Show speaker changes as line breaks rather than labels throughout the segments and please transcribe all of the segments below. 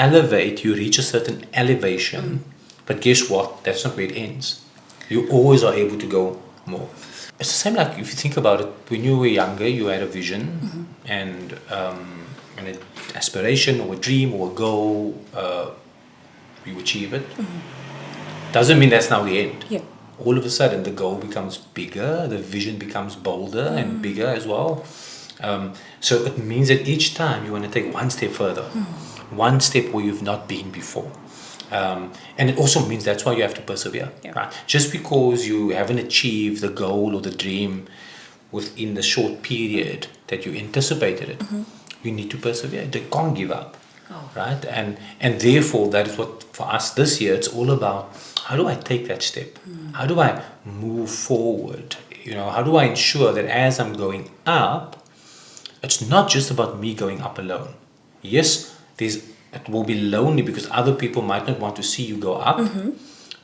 elevate, you reach a certain elevation, but guess what? That's not where it ends. You always are able to go more. It's the same like if you think about it, when you were younger, you had a vision and an aspiration or a dream or a goal, you achieve it. Doesn't mean that's now the end.
Yeah.
All of a sudden, the goal becomes bigger, the vision becomes bolder and bigger as well. So it means that each time you want to take one step further, one step where you've not been before. And it also means that's why you have to persevere.
Yeah.
Right? Just because you haven't achieved the goal or the dream within the short period that you anticipated it, you need to persevere. You can't give up. Right? And therefore, that is what for us this year, it's all about how do I take that step? How do I move forward? How do I ensure that as I'm going up, it's not just about me going up alone. Yes, it will be lonely because other people might not want to see you go up.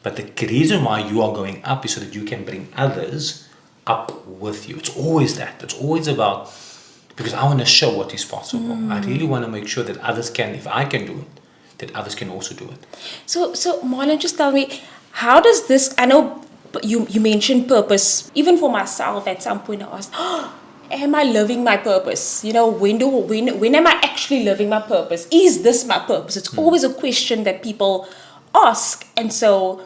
But the reason why you are going up is so that you can bring others up with you. It's always that. It's always about, because I want to show what is possible. I really want to make sure that others can, if I can do it, that others can also do it.
So Marlon, just tell me, how does this, I know you mentioned purpose. Even for myself, at some point I asked, am I living my purpose? When am I actually living my purpose? Is this my purpose? It's always a question that people ask. And so,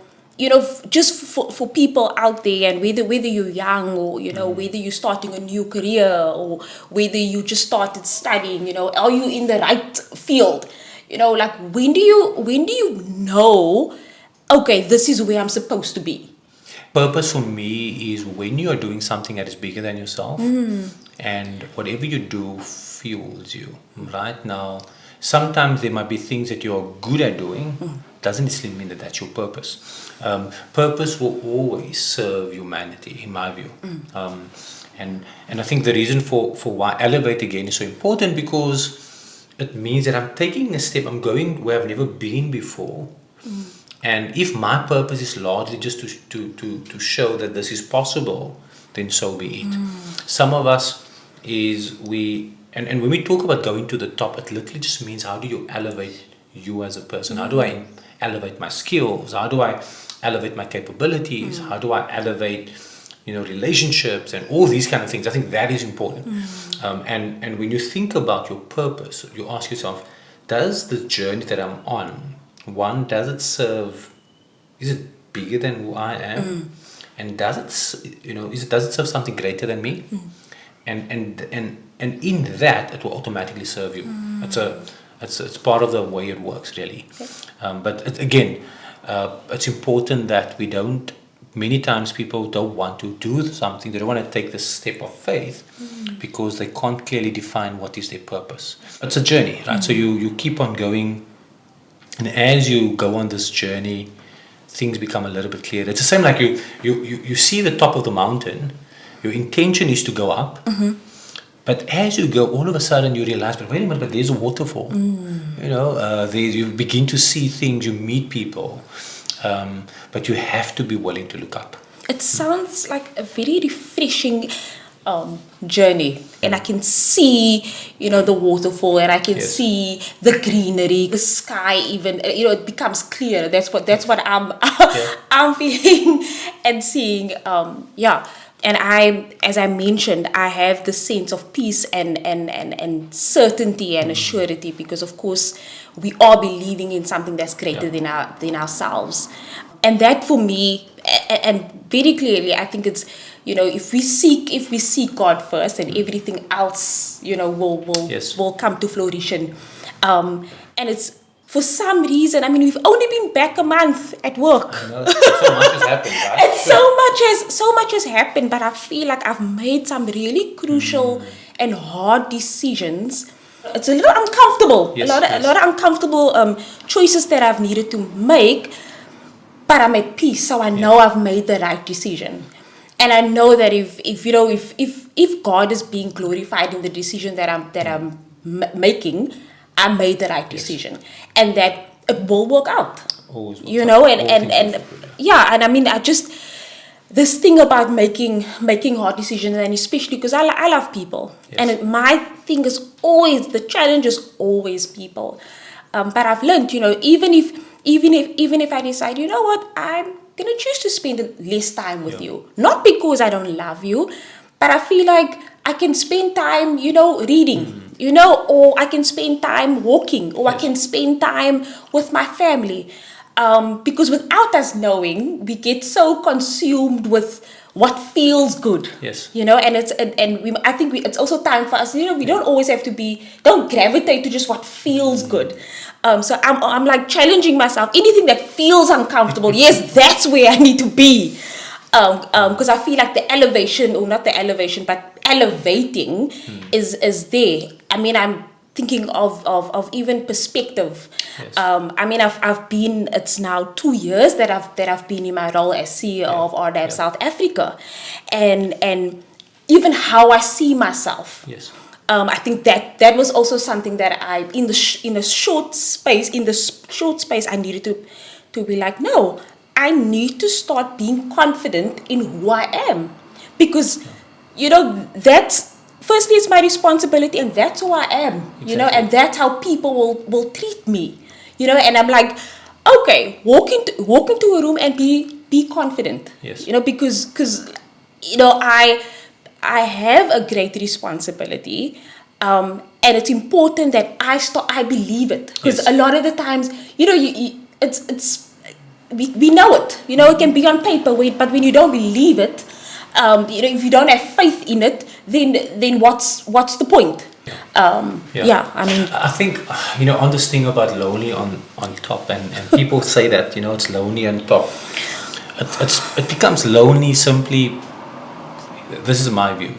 just for people out there, and whether you're young or, whether you're starting a new career or whether you just started studying, are you in the right field? Like when do you know, okay, this is where I'm supposed to be?
Purpose for me is when you are doing something that is bigger than yourself, and whatever you do fuels you. Right now, sometimes there might be things that you're good at doing, doesn't necessarily mean that that's your purpose. Purpose will always serve humanity, in my view. And I think the reason for why Elevate again is so important, because it means that I'm taking a step, I'm going where I've never been before. And if my purpose is largely just to show that this is possible, then so be it. Some of us and when we talk about going to the top, it literally just means how do you elevate you as a person? How do I elevate my skills? How do I elevate my capabilities? How do I elevate relationships and all these kind of things? I think that is important. And when you think about your purpose, you ask yourself, does the journey that I'm on, does it serve, is it bigger than who I am? And does it serve something greater than me? And in that, it will automatically serve you. It's part of the way it works, really. But it's important that we don't, many times people don't want to do something, they don't want to take the step of faith because they can't clearly define what is their purpose. It's a journey, right? So you keep on going, and as you go on this journey, things become a little bit clearer. It's the same like you see the top of the mountain, your intention is to go up, but as you go, all of a sudden you realize, but wait a minute, but there's a waterfall. You begin to see things, you meet people, but you have to be willing to look up.
It sounds like a very refreshing journey, and I can see the waterfall, and I can see the greenery, the sky, even it becomes clear. That's what I'm I'm feeling and seeing. And as I mentioned, I have the sense of peace and certainty and assurity, because of course we are believing in something that's greater than ourselves. And that for me, and very clearly, I think it's, if we seek God first, and everything else, will come to fruition. And it's, for some reason, we've only been back a month at work.
I know, so much has happened, right?
And so much has happened, but I feel like I've made some really crucial and hard decisions. It's a little uncomfortable, a lot of uncomfortable choices that I've needed to make, but I'm at peace, so I know I've made the right decision. And I know that if God is being glorified in the decision that I'm making, I made the right decision, and that it will work out.
Always
and I just, this thing about making hard decisions, and especially because I love people, and my thing is always, the challenge is always people. But I've learned, even if I decide, you know what, I'm gonna choose to spend less time with you, not because I don't love you, but I feel like I can spend time, reading, or I can spend time walking, or I can spend time with my family. Because without us knowing, we get so consumed with what feels good.
Yes.
And I think it's also time for us. We don't always have to don't gravitate to just what feels good. So I'm like challenging myself. Anything that feels uncomfortable, yes, that's where I need to be. Because I feel like the elevation, or not the elevation, but elevating is there. I mean, I'm thinking of even perspective.
Yes.
I mean, I've been. It's now 2 years that I've been in my role as CEO of RLabs South Africa, and even how I see myself.
Yes.
I think that was also something that I in the short space I needed to be like, no, I need to start being confident in who I am, because that's firstly it's my responsibility, and that's who I am.
Exactly.
And that's how people will treat me. And I'm like, okay, walk into a room and be confident.
Yes.
Because I have a great responsibility, and it's important that I believe it, because
Yes.
a lot of the times, we know it. It can be on paper, but when you don't believe it, if you don't have faith in it, then what's the point? I mean,
I think, on this thing about lonely on top, and people say that, it's lonely on top. It becomes lonely simply, this is my view.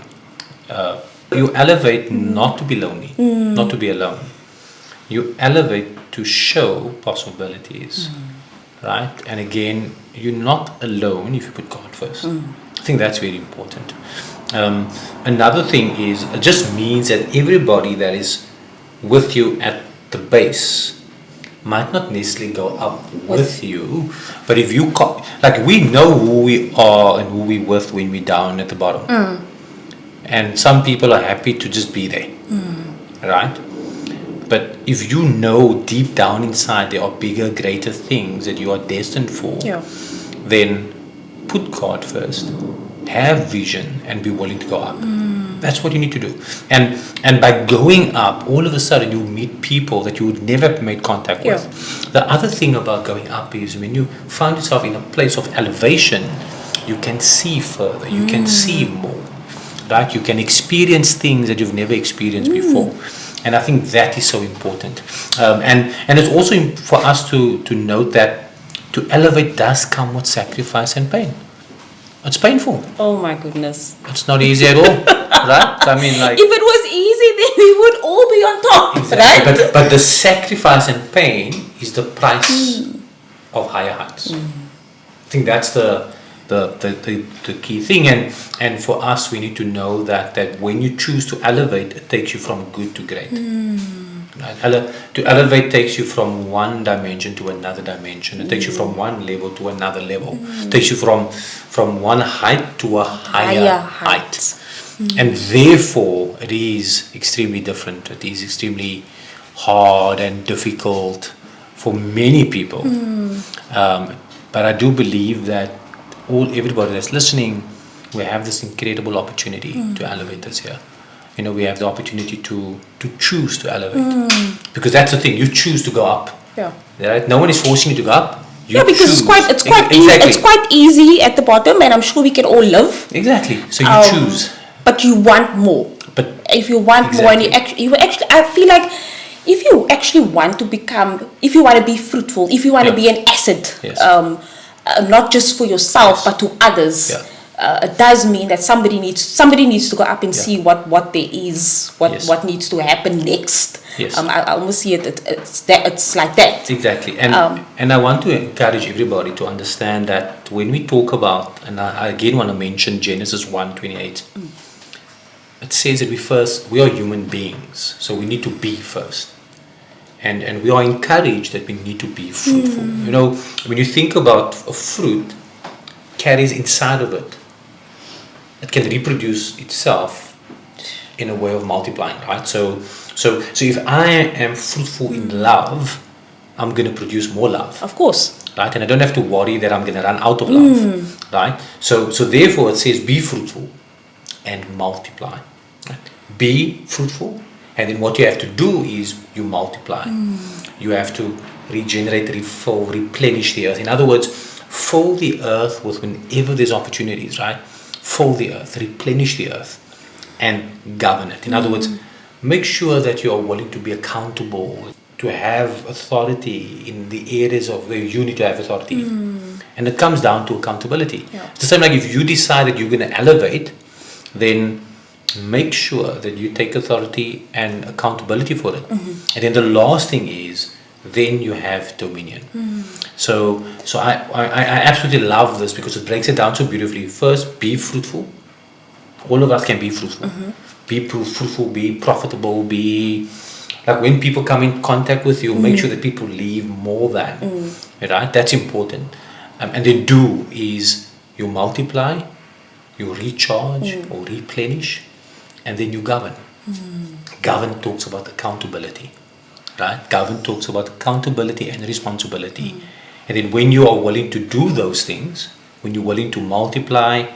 You elevate not to be lonely, not to be alone. You elevate to show possibilities, right? And again, you're not alone if you put God first. I think that's very important. Another thing is, it just means that everybody that is with you at the base might not necessarily go up with you, but if you like, we know who we are and who we're with when we're down at the bottom, and some people are happy to just be there, right? But if you know deep down inside there are bigger, greater things that you are destined for, then put God first, have vision, and be willing to go up. That's what you need to do. And by going up, all of a sudden you meet people that you would never have made contact with. The other thing about going up is, when you find yourself in a place of elevation, you can see further, you can see more, right? You can experience things that you've never experienced before. And I think that is so important. And it's also for us to note that to elevate does come with sacrifice and pain. It's painful.
oh my goodness.
It's not easy at all, right? I mean, like,
If it was easy, then we would all be on top,
exactly.
right?
But the sacrifice and pain is the price of higher heights. I think that's the key thing. And for us, we need to know that when you choose to elevate, it takes you from good to great. Right? To elevate takes you from one dimension to another dimension. It takes you from one level to another level. It takes you from one height to a higher height. And therefore, it is extremely different. It is extremely hard and difficult for many people. But I do believe that everybody that's listening, we have this incredible opportunity to elevate this here. We have the opportunity to choose to elevate, because that's the thing. You choose to go up. Right? No one is forcing you to go up.
Because
choose.
it's quite easy at the bottom, and I'm sure we can all live.
Exactly. So you choose.
But you want more.
But
if you want more, and you actually, I feel like if you actually want to if you want to be fruitful, if you want to be an asset, not just for yourself but to others. It does mean that somebody needs to go up and see what there is, what needs to happen next. I almost see it's like that.
Exactly. And I want to encourage everybody to understand that when we talk about, and I again want to mention Genesis 1:28, it says that we are human beings, so we need to be first. And we are encouraged that we need to be fruitful. When you think about a fruit, carries inside of it, it can reproduce itself in a way of multiplying, right? So So if I am fruitful in love, I'm going to produce more love.
Of course.
Right? And I don't have to worry that I'm going to run out of love. Right? So therefore it says be fruitful and multiply. Right? Be fruitful, and then what you have to do is you multiply. You have to regenerate, refill, replenish the earth. In other words, fill the earth with whenever there's opportunities, right? Fill the earth, replenish the earth, and govern it. In other words, make sure that you are willing to be accountable, to have authority in the areas of where you need to have authority. And it comes down to accountability.
Yeah.
It's the same like if you decide that you're going to elevate, then make sure that you take authority and accountability for it. And then the last thing is, then you have dominion. So I absolutely love this because it breaks it down so beautifully. First, be fruitful. All of us can be fruitful. Be fruitful, be profitable, be like when people come in contact with you, make sure that people leave more than, right? That's important. And then do is you multiply, you recharge or replenish, and then you govern. Govern talks about accountability, right? Govern talks about accountability and responsibility. And then when you are willing to do those things, when you're willing to multiply,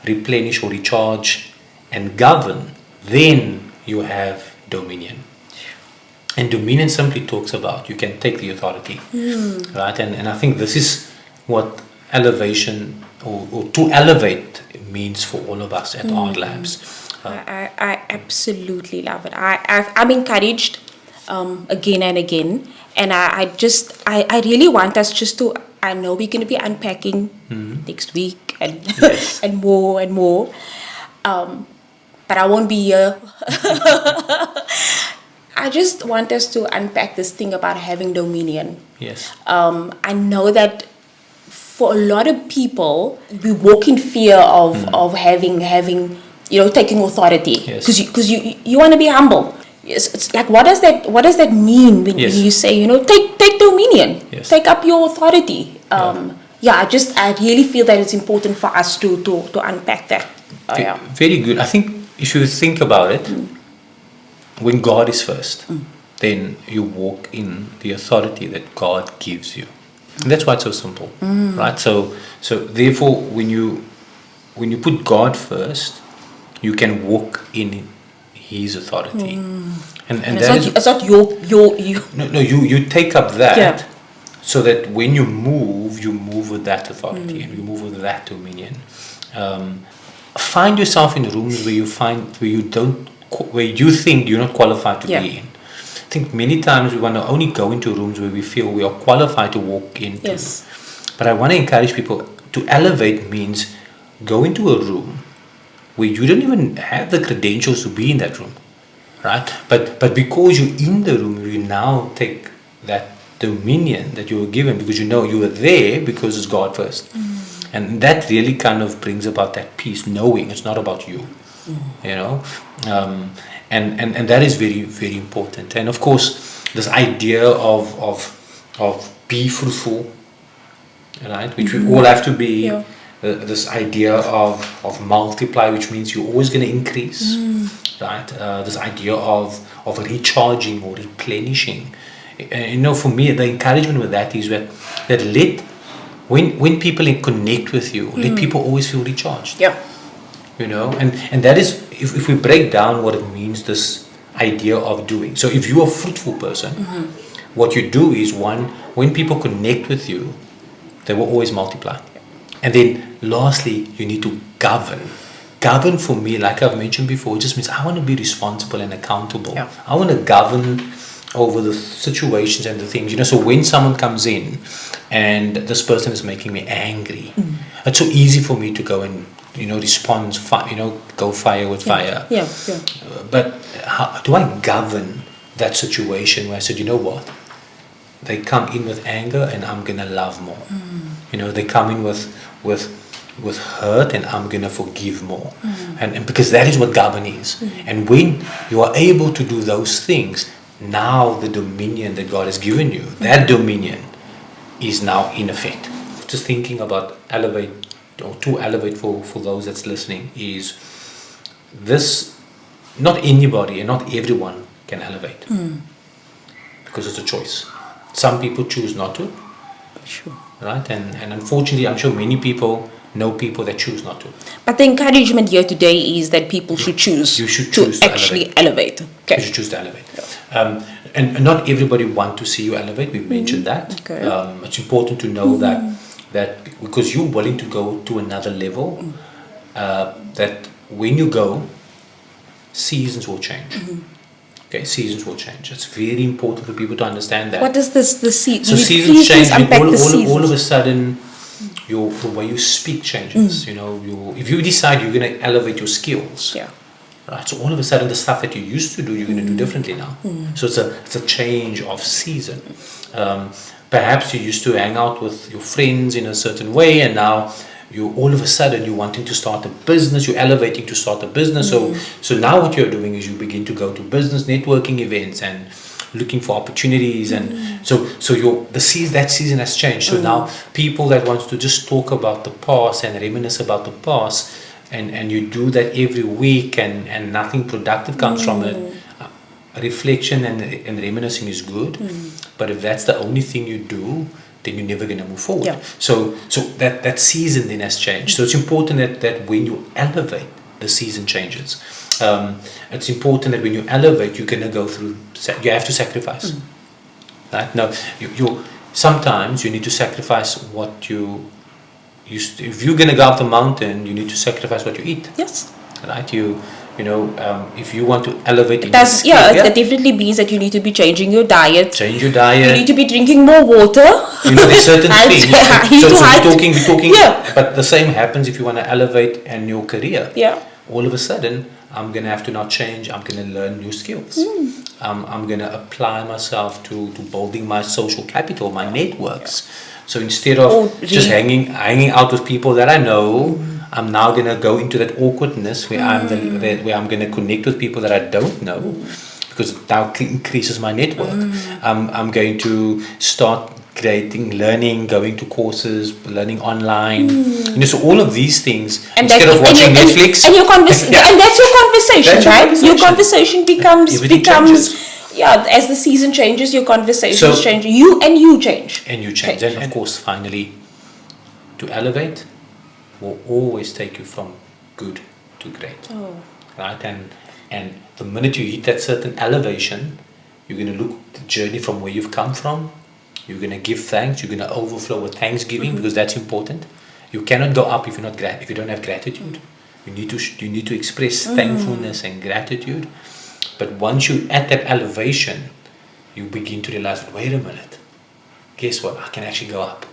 replenish or recharge and govern, then you have dominion. And dominion simply talks about you can take the authority, right? And I think this is what elevation or to elevate means for all of us at RLabs.
I absolutely love it. I'm encouraged again and again, and I really want us just to. I know we're going to be unpacking next week and
Yes.
and more, but I won't be here. I just want us to unpack this thing about having dominion.
Yes.
I know that for a lot of people, we walk in fear of having taking authority,
Yes.
because you want to be humble. Yes, it's like what does that mean when
Yes.
you say take dominion,
Yes.
take up your authority. I really feel that it's important for us to unpack that.
Very good. I think if you think about it, when God is first, then you walk in the authority that God gives you. And that's why it's so simple, right? So therefore, when you put God first, you can walk in His authority, and
it's not your
no, you take up that,
Yeah.
so that when you move with that authority and you move with that dominion. Find yourself in rooms where you think you're not qualified to
Yeah.
be in. I think many times we want to only go into rooms where we feel we are qualified to walk into.
Yes.
But I want to encourage people to elevate means go into a room where you don't even have the credentials to be in that room, right? But because you're in the room, you now take that dominion that you were given because you know you were there because it's God first. And that really kind of brings about that peace, knowing it's not about you, you know. And that is very, very important. And of course, this idea of be fruitful, right, which we all have to be.
Yeah.
This idea of multiply, which means you're always going to increase, right? This idea of recharging or replenishing. For me, the encouragement with that is that when people connect with you, let people always feel recharged.
Yeah.
And that is if we break down what it means, this idea of doing. So if you're a fruitful person, what you do is when people connect with you, they will always multiply. And then lastly, you need to govern. Govern for me, like I've mentioned before, just means I want to be responsible and accountable.
Yeah.
I want to govern over the situations and the things. So when someone comes in and this person is making me angry, it's so easy for me to go and respond, go fire with fire.
Yeah.
But how do I govern that situation where I said, you know what? They come in with anger and I'm gonna love more. They come in with hurt and I'm gonna forgive more. And because that is what govern is. And when you are able to do those things, now the dominion that God has given you, that dominion is now in effect. Just thinking about elevate, or to elevate for those that's listening, is this: not anybody and not everyone can elevate. Because it's a choice. Some people choose not to.
Sure.
Right? And unfortunately, I'm sure many people know people that choose not to.
But the encouragement here today is that people should choose,
You should choose
to
to
actually elevate. Okay.
You should choose to elevate. And not everybody want to see you elevate. We've mentioned that.
Okay.
It's important to know that because you're willing to go to another level, that when you go, seasons will change. Okay, seasons will change. It's very important for people to understand that.
What does the season?
So seasons change. All of a sudden, the way you speak changes. You know, if you decide you're going to elevate your skills, right? So all of a sudden, the stuff that you used to do, you're going to do differently now. So it's a change of season. Perhaps you used to hang out with your friends in a certain way, and now you all of a sudden you're wanting to start a business. You're elevating to start a business. So now what you're doing is you begin to go to business networking events and looking for opportunities, and that season has changed. So now people that want to just talk about the past and reminisce about the past, and you do that every week, and nothing productive comes from it. Reflection and reminiscing is good, but if that's the only thing you do, then you're never going to move forward. So that season then has changed. So it's important that when you elevate, the season changes. It's important that when you elevate, you're going to go through. You have to sacrifice. Right? Now, sometimes you need to sacrifice what you used to. If you're going to go up the mountain, you need to sacrifice what you eat.
Yes.
Right? If you want to elevate,
it definitely means that you need to be changing your diet.
Change your diet.
You need to be drinking more water.
There's certain things. We're talking.
Yeah.
But the same happens if you want to elevate in your career.
Yeah.
All of a sudden, I'm going to have to now change. I'm going to learn new skills. I'm going to apply myself to building my social capital, my networks. So instead of just hanging out with people that I know, I'm now going to go into that awkwardness where I'm going to connect with people that I don't know, because it now increases my network. I'm going to start learning, going to courses, learning online. So all of these things, instead of watching Netflix.
And that's your conversation, right? Your conversation becomes as the season changes, your conversations change. You change.
And you change. And of course, finally, to elevate will always take you from good to great. Right? And the minute you hit that certain elevation, you're going to look at the journey from where you've come from. You're going to give thanks. You're going to overflow with thanksgiving, because that's important. You cannot go up if you don't have gratitude. You need to express thankfulness and gratitude. But once you're at that elevation, you begin to realize, wait a minute, guess what? I can actually go up.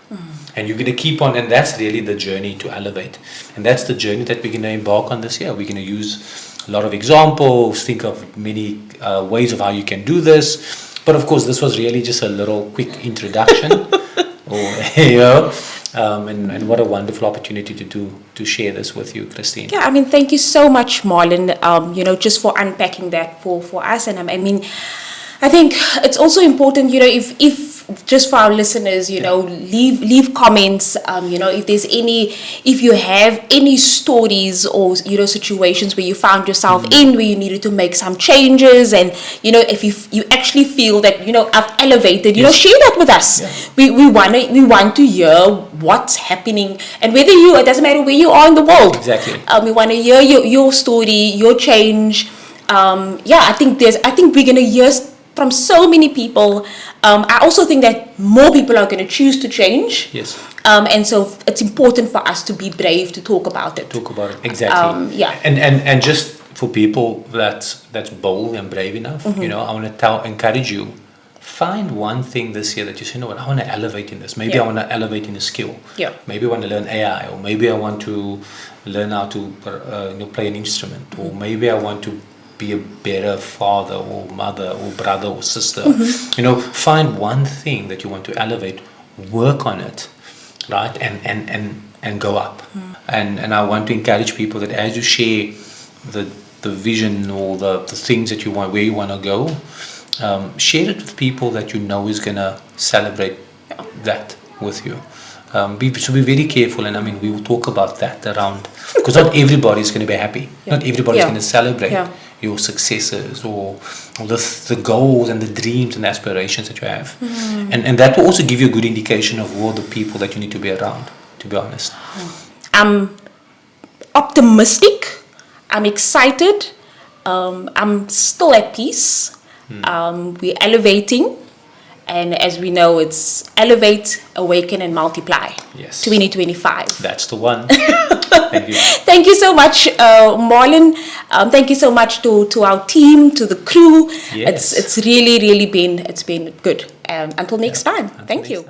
And you're going to keep on, and that's really the journey to elevate. And that's the journey that we're going to embark on this year. We're going to use a lot of examples, think of many ways of how you can do this. But of course, this was really just a little quick introduction. And what a wonderful opportunity to share this with you, Christine.
Yeah, thank you so much, Marlon, just for unpacking that for us. And I think it's also important, if just for our listeners, leave comments, if you have any stories or, situations where you found yourself in, where you needed to make some changes, and, if you actually feel that, I've elevated, share that with us. Yeah. We want to hear what's happening, and it doesn't matter where you are in the world.
Exactly.
We want to hear your story, your change. I think we're going to hear from so many people. I also think that more people are going to choose to change.
Yes.
And so it's important for us to be brave to talk about it.
Exactly. And just for people that's bold and brave enough, I want to encourage you. Find one thing this year that you say, I want to elevate in this. Maybe I want to elevate in a skill.
Yeah.
Maybe I want to learn AI, or maybe I want to learn how to play an instrument, or maybe I want to be a better father or mother or brother or sister. Find one thing that you want to elevate, work on it, right? And go up. And I want to encourage people that as you share the vision or the things that you want, where you want to go, share it with people that is going to celebrate that with you. We should be very careful, and I mean, we will talk about that around, because not everybody is going to be happy. Not everybody is going to celebrate your successes or the goals and the dreams and aspirations that you have. And that will also give you a good indication of all the people that you need to be around, to be honest.
I'm optimistic. I'm excited. I'm still at peace. We're elevating. And as we know, it's elevate, awaken, and multiply.
Yes.
2025.
That's the one. Thank you.
Thank you so much, Marlon. Thank you so much to our team, to the crew.
Yes.
It's really been good. Until next time. Thank you.